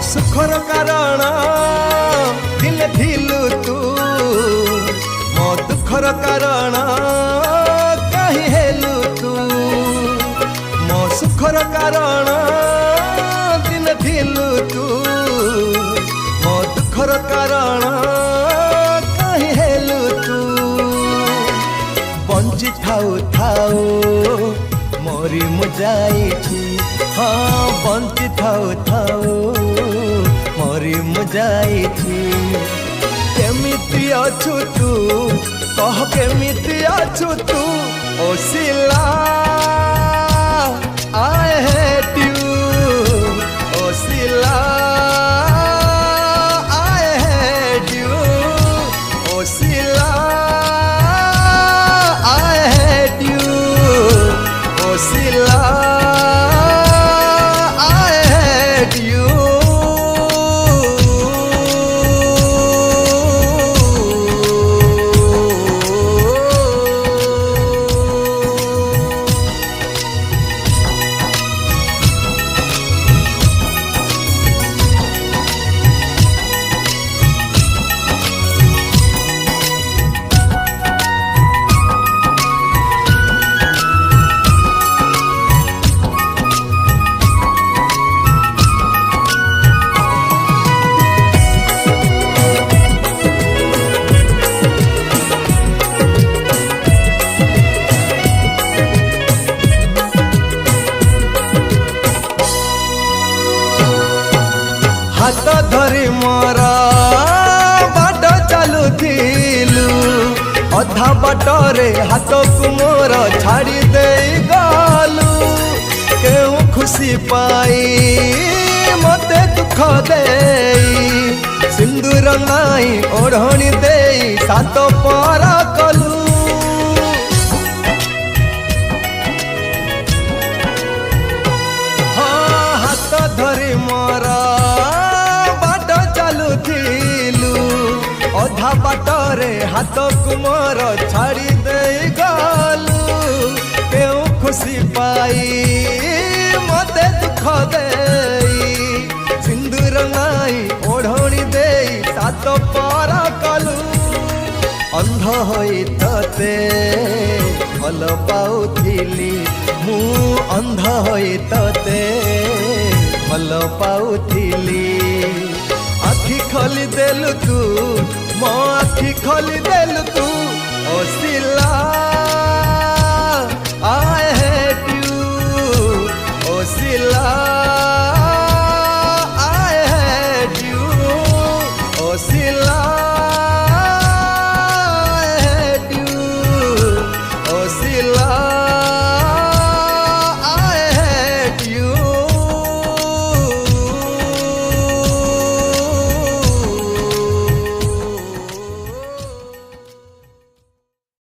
सुखर कारण दिले थिलु तू मो दुखर कारण कहीं हेलु तू मो सुखर कारण दिले थिलु तू मो दुखर कारण कहीं हेलु तू बंची थाऊ थाऊ मोरी मुजाई हाँ बंची थाऊ थाऊ मोरी मुजाई केमिति अछु तू कह केमिति अछु तू ओसिला आई हेट यू ओसिला आई हेट यू ओसिला आई हेट यू ओसिला हाथ धरी मोर बाट चलुथिलु अधा बाटरे हाथ को मोर छाड़ी दे गलु केउ खुशी पाई मते दुख दे सिंदूर नाई ओढ़णी दे सात पर कलु हाँ हाथ धरी मोर अधा बाटरे हाथ कुमार छाड़ी दे गलु केउ खुशी पाई मते दुख दे सिंदूर नाई ओढ़णी दे सात पर कलु अंध होई तते भल पाउथिली मु अंध होई तते भल पाउथिली आखि खोली देलु तू मो आखि खोली देलु तू ओसिला।